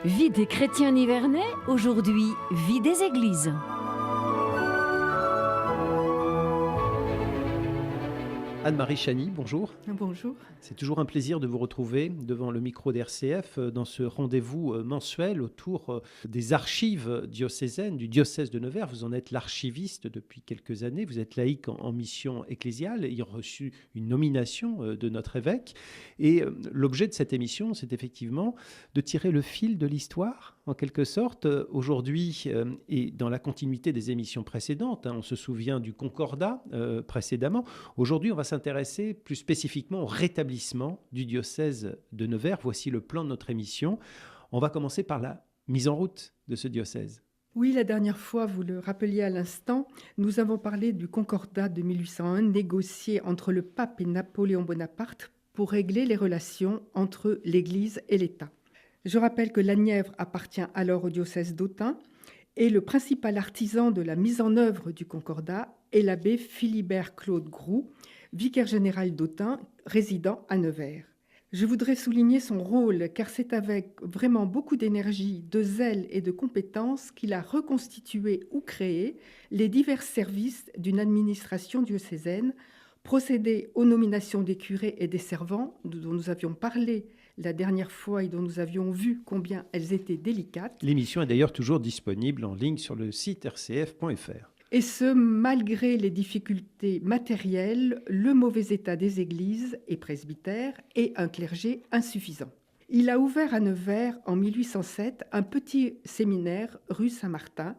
Vie des chrétiens nivernais, aujourd'hui, vie des églises. Anne-Marie Chany, bonjour. Bonjour. C'est toujours un plaisir de vous retrouver devant le micro d'RCF dans ce rendez-vous mensuel autour des archives diocésaines du diocèse de Nevers. Vous en êtes l'archiviste depuis quelques années. Vous êtes laïque en mission ecclésiale, ayant reçu une nomination de notre évêque. Et l'objet de cette émission, c'est effectivement de tirer le fil de l'histoire, en quelque sorte. Aujourd'hui, et dans la continuité des émissions précédentes, on se souvient du Concordat précédemment. Aujourd'hui, on va s'intéresser plus spécifiquement au rétablissement du diocèse de Nevers. Voici le plan de notre émission. On va commencer par la mise en route de ce diocèse. Oui, la dernière fois, vous le rappeliez à l'instant, nous avons parlé du Concordat de 1801 négocié entre le pape et Napoléon Bonaparte pour régler les relations entre l'Église et l'État. Je rappelle que la Nièvre appartient alors au diocèse d'Autun et le principal artisan de la mise en œuvre du Concordat est l'abbé Philibert Claude Groux, vicaire général d'Autun, résident à Nevers. Je voudrais souligner son rôle car c'est avec vraiment beaucoup d'énergie, de zèle et de compétences qu'il a reconstitué ou créé les divers services d'une administration diocésaine, procédé aux nominations des curés et des servants dont nous avions parlé la dernière fois et dont nous avions vu combien elles étaient délicates. L'émission est d'ailleurs toujours disponible en ligne sur le site rcf.fr. Et ce, malgré les difficultés matérielles, le mauvais état des églises et presbytères et un clergé insuffisant. Il a ouvert à Nevers en 1807 un petit séminaire rue Saint-Martin.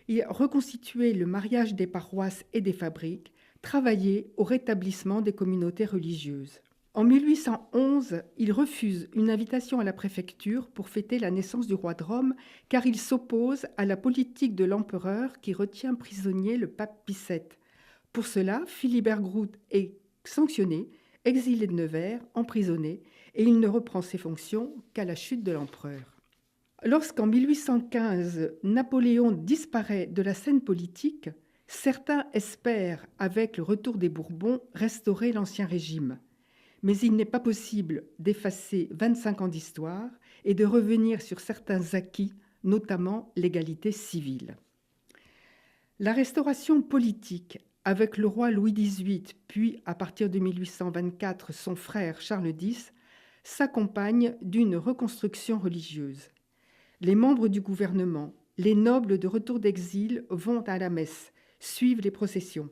Il a reconstitué le mariage des paroisses et des fabriques, travaillé au rétablissement des communautés religieuses. En 1811, il refuse une invitation à la préfecture pour fêter la naissance du roi de Rome, car il s'oppose à la politique de l'empereur qui retient prisonnier le pape Pie VII. Pour cela, Philibert Groult est sanctionné, exilé de Nevers, emprisonné, et il ne reprend ses fonctions qu'à la chute de l'empereur. Lorsqu'en 1815, Napoléon disparaît de la scène politique, certains espèrent, avec le retour des Bourbons, restaurer l'ancien régime. Mais il n'est pas possible d'effacer 25 ans d'histoire et de revenir sur certains acquis, notamment l'égalité civile. La restauration politique, avec le roi Louis XVIII, puis à partir de 1824 son frère Charles X, s'accompagne d'une reconstruction religieuse. Les membres du gouvernement, les nobles de retour d'exil vont à la messe, suivent les processions.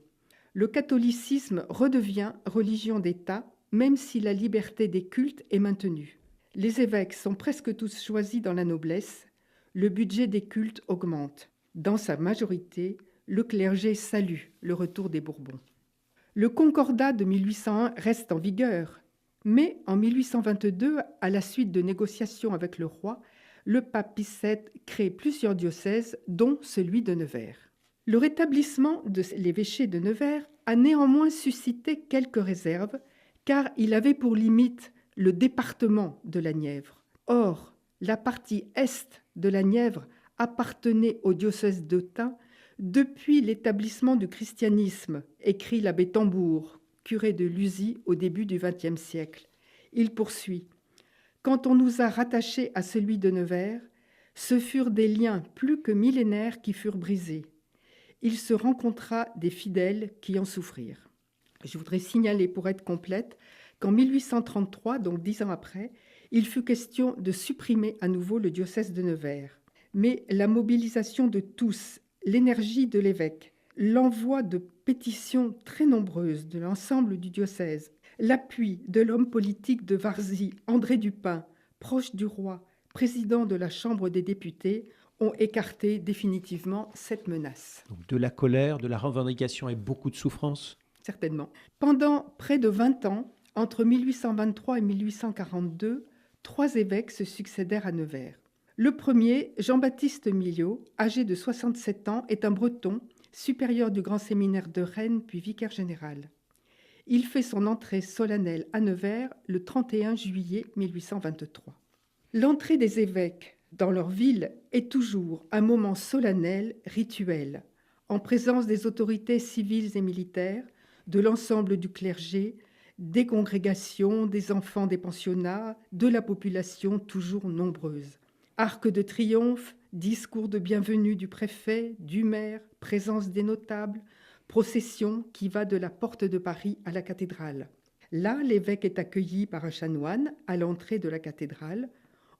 Le catholicisme redevient religion d'État, même si la liberté des cultes est maintenue. Les évêques sont presque tous choisis dans la noblesse, le budget des cultes augmente. Dans sa majorité, le clergé salue le retour des Bourbons. Le Concordat de 1801 reste en vigueur, mais en 1822, à la suite de négociations avec le roi, le pape Pie VII crée plusieurs diocèses, dont celui de Nevers. Le rétablissement de l'évêché de Nevers a néanmoins suscité quelques réserves, car il avait pour limite le département de la Nièvre. Or, la partie est de la Nièvre appartenait au diocèse d'Autun depuis l'établissement du christianisme, écrit l'abbé Tambour, curé de Luzy au début du XXe siècle. Il poursuit : « Quand on nous a rattachés à celui de Nevers, ce furent des liens plus que millénaires qui furent brisés. Il se rencontra des fidèles qui en souffrirent. » Je voudrais signaler, pour être complète, qu'en 1833, donc 10 ans après, il fut question de supprimer à nouveau le diocèse de Nevers. Mais la mobilisation de tous, l'énergie de l'évêque, l'envoi de pétitions très nombreuses de l'ensemble du diocèse, l'appui de l'homme politique de Varzy, André Dupin, proche du roi, président de la Chambre des députés, ont écarté définitivement cette menace. Donc de la colère, de la revendication et beaucoup de souffrance. Certainement. Pendant près de 20 ans, entre 1823 et 1842, 3 évêques se succédèrent à Nevers. Le premier, Jean-Baptiste Miliot, âgé de 67 ans, est un Breton, supérieur du grand séminaire de Rennes puis vicaire général. Il fait son entrée solennelle à Nevers le 31 juillet 1823. L'entrée des évêques dans leur ville est toujours un moment solennel, rituel, en présence des autorités civiles et militaires, de l'ensemble du clergé des congrégations, des enfants des pensionnats, de la population toujours nombreuse. Arc de triomphe, discours de bienvenue du préfet, du maire, présence des notables, procession qui va de la porte de Paris à la cathédrale. Là, l'évêque est accueilli par un chanoine à l'entrée de la cathédrale.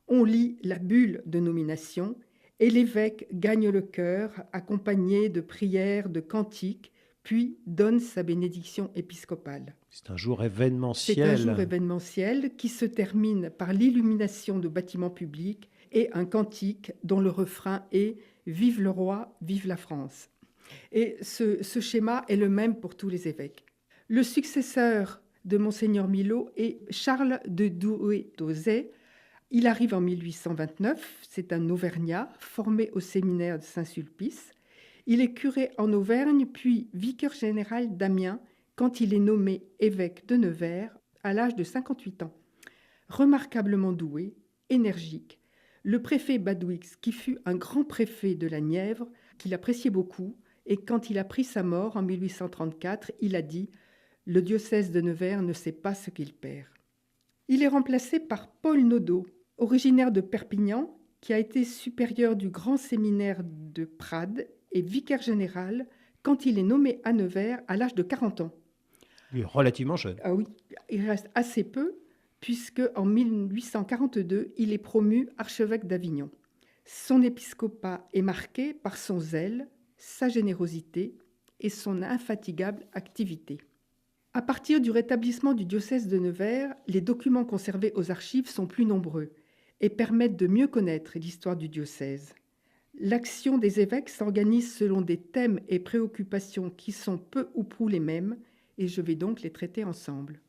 On lit la bulle de nomination et l'évêque gagne le chœur accompagné de prières, de cantiques, puis donne sa bénédiction épiscopale. C'est un jour événementiel. C'est un jour événementiel qui se termine par l'illumination de bâtiments publics et un cantique dont le refrain est « Vive le roi, vive la France ». Et ce schéma est le même pour tous les évêques. Le successeur de Monseigneur Millot est Charles de Douai-Tauzet. Il arrive en 1829, c'est un Auvergnat formé au séminaire de Saint-Sulpice. Il est curé en Auvergne, puis vicaire général d'Amiens quand il est nommé évêque de Nevers à l'âge de 58 ans. Remarquablement doué, énergique, le préfet Badouix, qui fut un grand préfet de la Nièvre, qu'il appréciait beaucoup, et quand il a pris sa mort en 1834, il a dit « Le diocèse de Nevers ne sait pas ce qu'il perd ». Il est remplacé par Paul Naudot, originaire de Perpignan, qui a été supérieur du grand séminaire de Prades et vicaire général quand il est nommé à Nevers à l'âge de 40 ans. Il est relativement jeune. Ah oui, il reste assez peu, puisque en 1842, il est promu archevêque d'Avignon. Son épiscopat est marqué par son zèle, sa générosité et son infatigable activité. À partir du rétablissement du diocèse de Nevers, les documents conservés aux archives sont plus nombreux et permettent de mieux connaître l'histoire du diocèse. L'action des évêques s'organise selon des thèmes et préoccupations qui sont peu ou prou les mêmes, et je vais donc les traiter ensemble.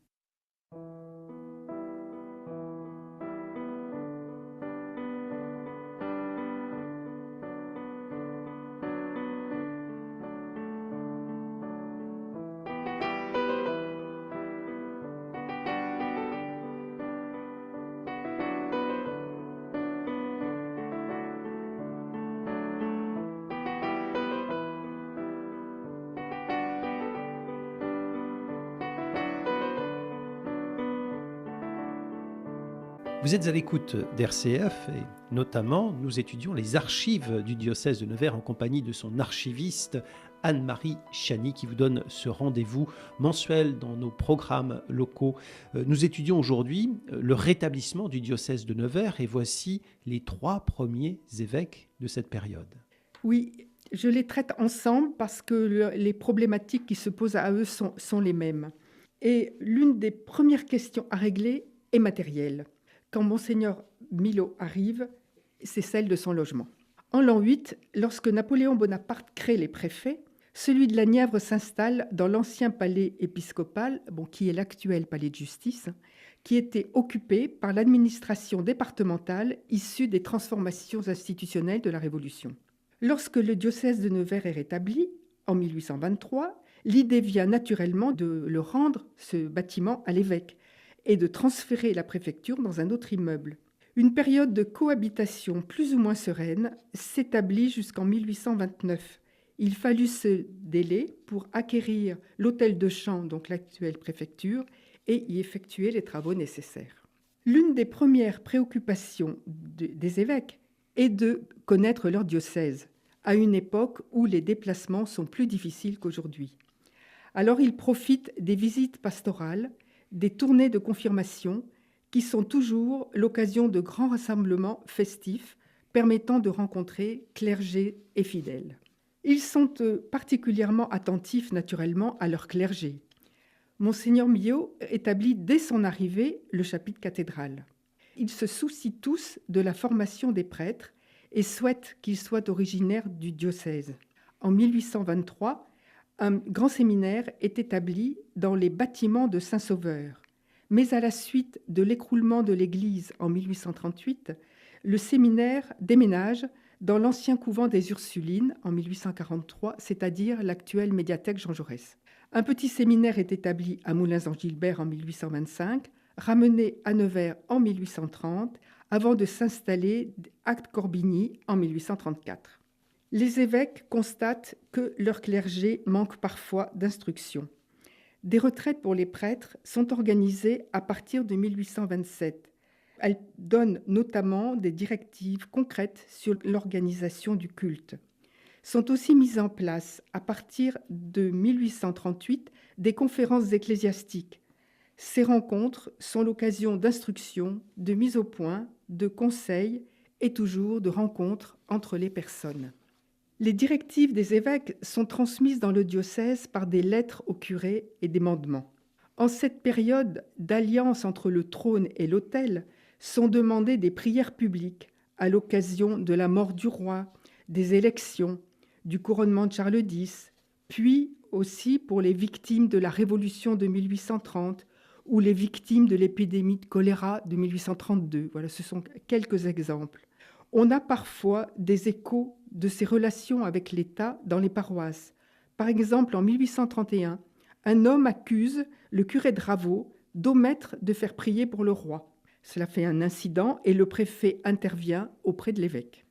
Vous êtes à l'écoute d'RCF et notamment nous étudions les archives du diocèse de Nevers en compagnie de son archiviste Anne-Marie Chany qui vous donne ce rendez-vous mensuel dans nos programmes locaux. Nous étudions aujourd'hui le rétablissement du diocèse de Nevers et voici les 3 premiers évêques de cette période. Oui, je les traite ensemble parce que les problématiques qui se posent à eux sont les mêmes. Et l'une des premières questions à régler est matérielle. Quand Monseigneur Millot arrive, c'est celle de son logement. En l'an 8, lorsque Napoléon Bonaparte crée les préfets, celui de la Nièvre s'installe dans l'ancien palais épiscopal, qui est l'actuel palais de justice, qui était occupé par l'administration départementale issue des transformations institutionnelles de la Révolution. Lorsque le diocèse de Nevers est rétabli, en 1823, l'idée vient naturellement de le rendre, ce bâtiment, à l'évêque, et de transférer la préfecture dans un autre immeuble. Une période de cohabitation plus ou moins sereine s'établit jusqu'en 1829. Il fallut ce délai pour acquérir l'hôtel de champ, donc l'actuelle préfecture, et y effectuer les travaux nécessaires. L'une des premières préoccupations des évêques est de connaître leur diocèse, à une époque où les déplacements sont plus difficiles qu'aujourd'hui. Alors ils profitent des visites pastorales, des tournées de confirmation qui sont toujours l'occasion de grands rassemblements festifs permettant de rencontrer clergé et fidèles. Ils sont particulièrement attentifs naturellement à leur clergé. Monseigneur Millot établit dès son arrivée le chapitre cathédral. Ils se soucient tous de la formation des prêtres et souhaitent qu'ils soient originaires du diocèse. En 1823, un grand séminaire est établi dans les bâtiments de Saint-Sauveur. Mais à la suite de l'écroulement de l'église en 1838, le séminaire déménage dans l'ancien couvent des Ursulines en 1843, c'est-à-dire l'actuelle médiathèque Jean Jaurès. Un petit séminaire est établi à Moulins-en-Gilbert en 1825, ramené à Nevers en 1830, avant de s'installer à Corbigny en 1834. Les évêques constatent que leur clergé manque parfois d'instruction. Des retraites pour les prêtres sont organisées à partir de 1827. Elles donnent notamment des directives concrètes sur l'organisation du culte. Sont aussi mises en place, à partir de 1838, des conférences ecclésiastiques. Ces rencontres sont l'occasion d'instruction, de mise au point, de conseils et toujours de rencontres entre les personnes. Les directives des évêques sont transmises dans le diocèse par des lettres aux curés et des mandements. En cette période d'alliance entre le trône et l'autel, sont demandées des prières publiques à l'occasion de la mort du roi, des élections, du couronnement de Charles X, puis aussi pour les victimes de la Révolution de 1830 ou les victimes de l'épidémie de choléra de 1832. Voilà, ce sont quelques exemples. On a parfois des échos de ces relations avec l'État dans les paroisses. Par exemple, en 1831, un homme accuse le curé de Raveau d'omettre de faire prier pour le roi. Cela fait un incident et le préfet intervient auprès de l'évêque.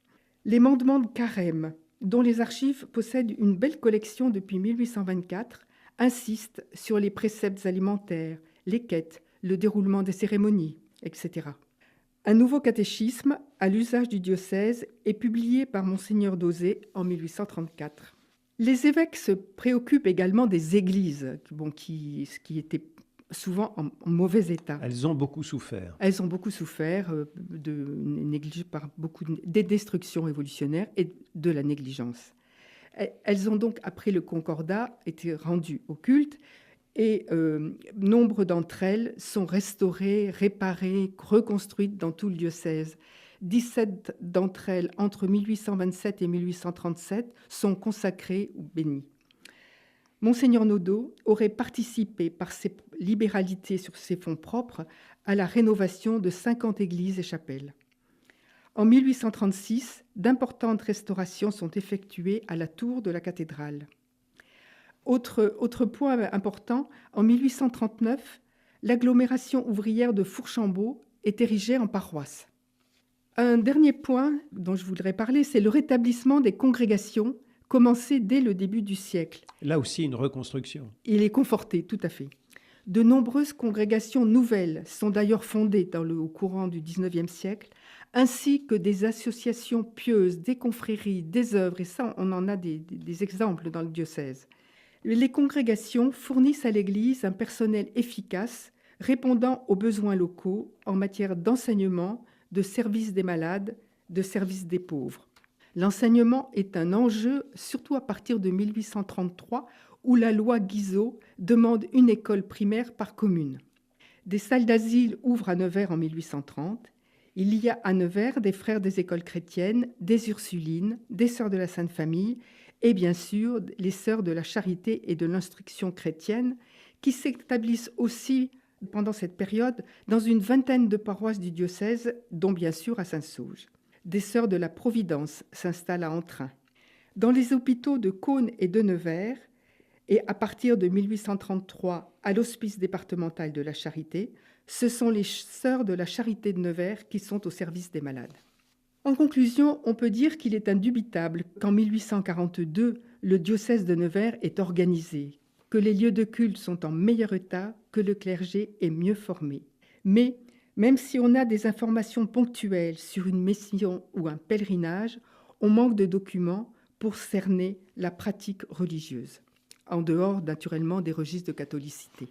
Les mandements de carême, dont les archives possèdent une belle collection depuis 1824, insistent sur les préceptes alimentaires, les quêtes, le déroulement des cérémonies, etc. Un nouveau catéchisme à l'usage du diocèse est publié par Monseigneur Dauzé en 1834. Les évêques se préoccupent également des églises, qui étaient souvent en mauvais état. Elles ont beaucoup souffert. Elles ont beaucoup souffert par beaucoup des destructions révolutionnaires et de la négligence. Elles ont donc, après le Concordat, été rendues au culte et nombre d'entre elles sont restaurées, réparées, reconstruites dans tout le diocèse. 17 d'entre elles, entre 1827 et 1837, sont consacrées ou bénies. Monseigneur Naudot aurait participé par ses libéralités sur ses fonds propres à la rénovation de 50 églises et chapelles. En 1836, d'importantes restaurations sont effectuées à la tour de la cathédrale. Autre point important, en 1839, l'agglomération ouvrière de Fourchambault est érigée en paroisse. Un dernier point dont je voudrais parler, c'est le rétablissement des congrégations commencé dès le début du siècle. Là aussi, une reconstruction. Il est conforté, tout à fait. De nombreuses congrégations nouvelles sont d'ailleurs fondées au courant du XIXe siècle, ainsi que des associations pieuses, des confréries, des œuvres, et ça, on en a des exemples dans le diocèse. Les congrégations fournissent à l'Église un personnel efficace, répondant aux besoins locaux en matière d'enseignement, de service des malades, de service des pauvres. L'enseignement est un enjeu, surtout à partir de 1833, où la loi Guizot demande une école primaire par commune. Des salles d'asile ouvrent à Nevers en 1830. Il y a à Nevers des frères des écoles chrétiennes, des Ursulines, des sœurs de la Sainte Famille et bien sûr les sœurs de la charité et de l'instruction chrétienne qui s'établissent aussi pendant cette période dans une vingtaine de paroisses du diocèse, dont bien sûr à Saint-Sauge. Des sœurs de la Providence s'installent à Entrain. Dans les hôpitaux de Caunes et de Nevers, et à partir de 1833 à l'hospice départemental de la Charité, ce sont les sœurs de la Charité de Nevers qui sont au service des malades. En conclusion, on peut dire qu'il est indubitable qu'en 1842, le diocèse de Nevers est organisé, que les lieux de culte sont en meilleur état, que le clergé est mieux formé. Mais même si on a des informations ponctuelles sur une mission ou un pèlerinage, on manque de documents pour cerner la pratique religieuse, en dehors naturellement des registres de catholicité.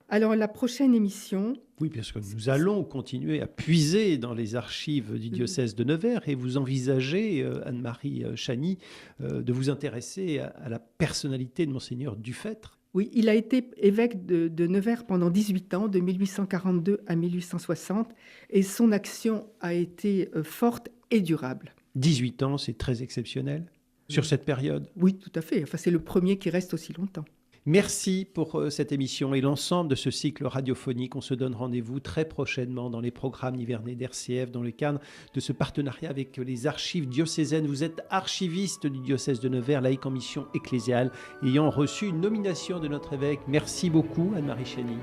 Alors la prochaine émission... Oui, parce que nous allons continuer à puiser dans les archives du diocèse de Nevers et vous envisagez, Anne-Marie Chany, de vous intéresser à la personnalité de Monseigneur Dufêtre. Oui, il a été évêque de Nevers pendant 18 ans, de 1842 à 1860, et son action a été forte et durable. 18 ans, c'est très exceptionnel sur cette période. Oui, tout à fait. Enfin, c'est le premier qui reste aussi longtemps. Merci pour cette émission et l'ensemble de ce cycle radiophonique. On se donne rendez-vous très prochainement dans les programmes nivernais d'RCF dans le cadre de ce partenariat avec les archives diocésaines. Vous êtes archiviste du diocèse de Nevers, laïque en mission ecclésiale, ayant reçu une nomination de notre évêque. Merci beaucoup, Anne-Marie Chany.